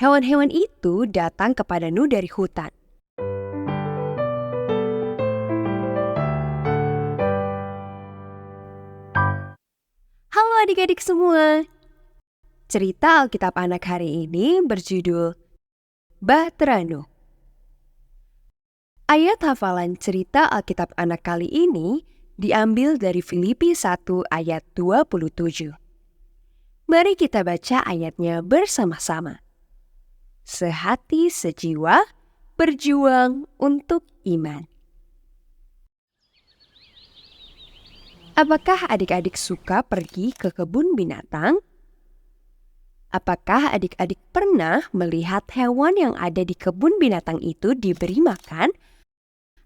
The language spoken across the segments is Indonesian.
Hewan-hewan itu datang kepada Nuh dari hutan. Halo adik-adik semua. Cerita Alkitab anak hari ini berjudul Bahtera Nuh. Ayat hafalan cerita Alkitab anak kali ini diambil dari Filipi 1 ayat 27. Mari kita baca ayatnya bersama-sama. Sehati sejiwa, berjuang untuk iman. Apakah adik-adik suka pergi ke kebun binatang? Apakah adik-adik pernah melihat hewan yang ada di kebun binatang itu diberi makan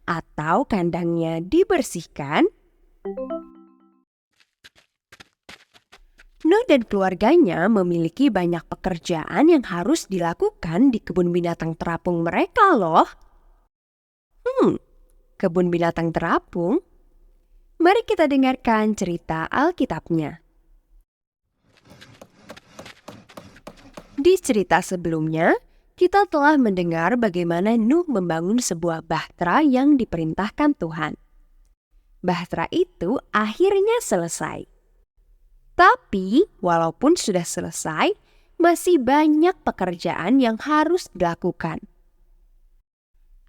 atau kandangnya dibersihkan? Nuh dan keluarganya memiliki banyak pekerjaan yang harus dilakukan di kebun binatang terapung mereka loh. Kebun binatang terapung? Mari kita dengarkan cerita Alkitabnya. Di cerita sebelumnya, kita telah mendengar bagaimana Nuh membangun sebuah bahtera yang diperintahkan Tuhan. Bahtera itu akhirnya selesai. Tapi, walaupun sudah selesai, masih banyak pekerjaan yang harus dilakukan.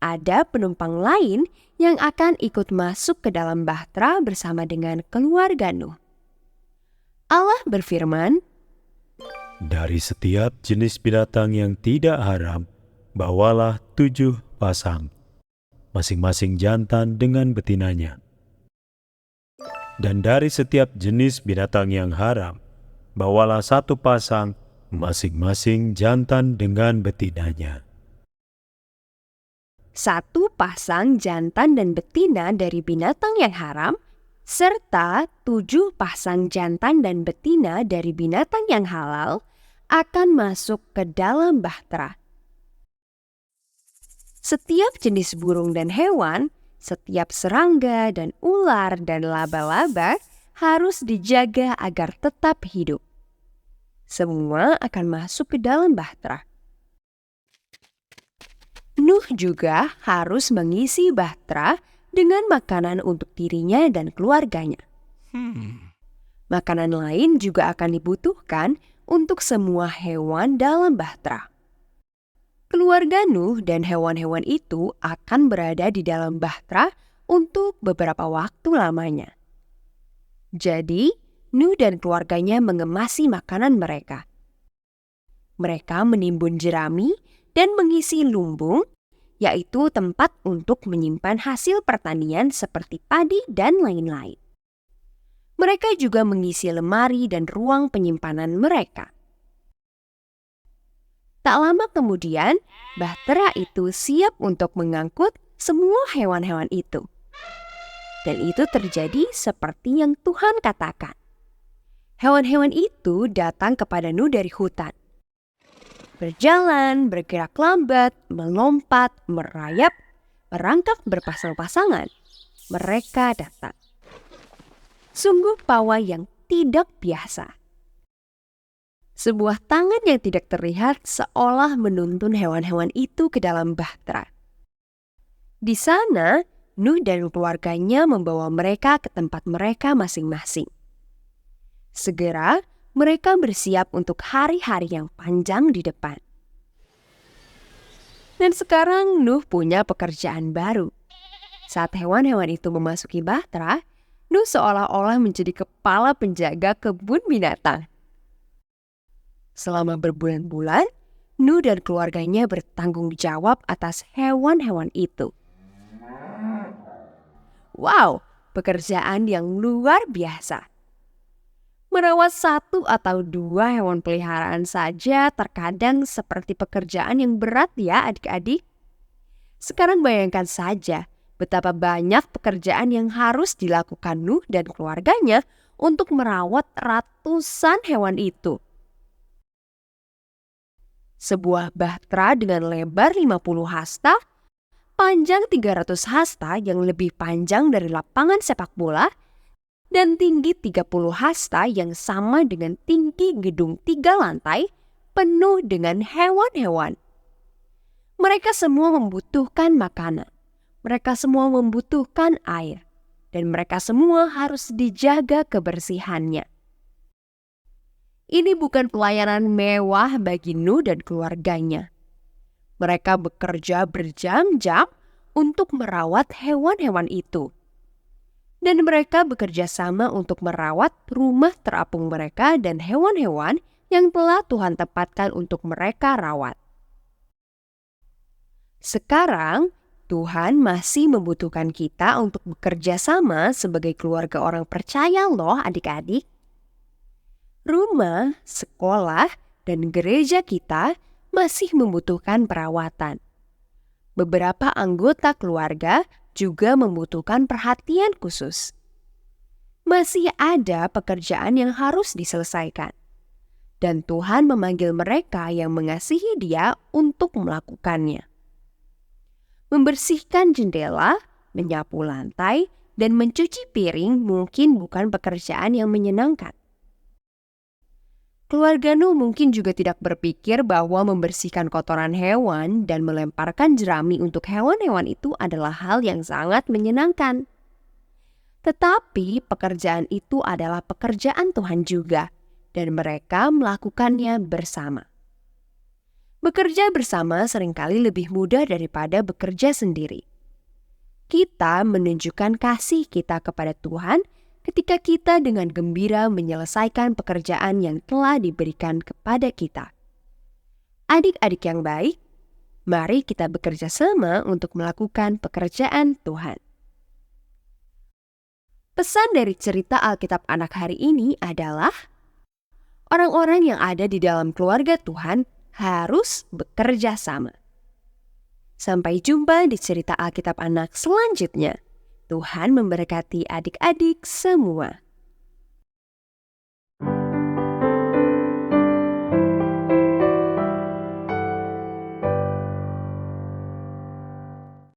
Ada penumpang lain yang akan ikut masuk ke dalam bahtera bersama dengan keluarga Nuh. Allah berfirman, "Dari setiap jenis binatang yang tidak haram, bawalah 7 pasang, masing-masing jantan dengan betinanya. Dan dari setiap jenis binatang yang haram, bawalah 1 pasang, masing-masing jantan dengan betinanya." 1 pasang jantan dan betina dari binatang yang haram, serta 7 pasang jantan dan betina dari binatang yang halal akan masuk ke dalam bahtera. Setiap jenis burung dan hewan, setiap serangga dan ular dan laba-laba harus dijaga agar tetap hidup. Semua akan masuk ke dalam bahtera. Nuh juga harus mengisi bahtera dengan makanan untuk dirinya dan keluarganya. Makanan lain juga akan dibutuhkan untuk semua hewan dalam bahtera. Keluarga Nuh dan hewan-hewan itu akan berada di dalam bahtera untuk beberapa waktu lamanya. Jadi, Nuh dan keluarganya mengemasi makanan mereka. Mereka menimbun jerami dan mengisi lumbung, yaitu tempat untuk menyimpan hasil pertanian seperti padi dan lain-lain. Mereka juga mengisi lemari dan ruang penyimpanan mereka. Tak lama kemudian, bahtera itu siap untuk mengangkut semua hewan-hewan itu. Dan itu terjadi seperti yang Tuhan katakan. Hewan-hewan itu datang kepada Nuh dari hutan. Berjalan, bergerak lambat, melompat, merayap, merangkak berpasang-pasangan. Mereka datang. Sungguh pawai yang tidak biasa. Sebuah tangan yang tidak terlihat seolah menuntun hewan-hewan itu ke dalam bahtera. Di sana, Nuh dan keluarganya membawa mereka ke tempat mereka masing-masing. Segera, mereka bersiap untuk hari-hari yang panjang di depan. Dan sekarang Nuh punya pekerjaan baru. Saat hewan-hewan itu memasuki bahtera, Nuh seolah-olah menjadi kepala penjaga kebun binatang. Selama berbulan-bulan, Nuh dan keluarganya bertanggung jawab atas hewan-hewan itu. Wow, pekerjaan yang luar biasa. Merawat 1 atau 2 hewan peliharaan saja terkadang seperti pekerjaan yang berat ya adik-adik. Sekarang bayangkan saja betapa banyak pekerjaan yang harus dilakukan Nuh dan keluarganya untuk merawat ratusan hewan itu. Sebuah bahtera dengan lebar 50 hasta, panjang 300 hasta yang lebih panjang dari lapangan sepak bola, dan tinggi 30 hasta yang sama dengan tinggi gedung 3 lantai penuh dengan hewan-hewan. Mereka semua membutuhkan makanan. Mereka semua membutuhkan air. Dan mereka semua harus dijaga kebersihannya. Ini bukan pelayanan mewah bagi Nuh dan keluarganya. Mereka bekerja berjam-jam untuk merawat hewan-hewan itu. Dan mereka bekerja sama untuk merawat rumah terapung mereka dan hewan-hewan yang telah Tuhan tempatkan untuk mereka rawat. Sekarang, Tuhan masih membutuhkan kita untuk bekerja sama sebagai keluarga orang percaya loh adik-adik. Rumah, sekolah, dan gereja kita masih membutuhkan perawatan. Beberapa anggota keluarga juga membutuhkan perhatian khusus. Masih ada pekerjaan yang harus diselesaikan. Dan Tuhan memanggil mereka yang mengasihi Dia untuk melakukannya. Membersihkan jendela, menyapu lantai, dan mencuci piring mungkin bukan pekerjaan yang menyenangkan. Keluarga Nuh mungkin juga tidak berpikir bahwa membersihkan kotoran hewan dan melemparkan jerami untuk hewan-hewan itu adalah hal yang sangat menyenangkan. Tetapi pekerjaan itu adalah pekerjaan Tuhan juga, dan mereka melakukannya bersama. Bekerja bersama seringkali lebih mudah daripada bekerja sendiri. Kita menunjukkan kasih kita kepada Tuhan ketika kita dengan gembira menyelesaikan pekerjaan yang telah diberikan kepada kita. Adik-adik yang baik, mari kita bekerja sama untuk melakukan pekerjaan Tuhan. Pesan dari cerita Alkitab Anak hari ini adalah orang-orang yang ada di dalam keluarga Tuhan harus bekerja sama. Sampai jumpa di cerita Alkitab Anak selanjutnya. Tuhan memberkati adik-adik semua.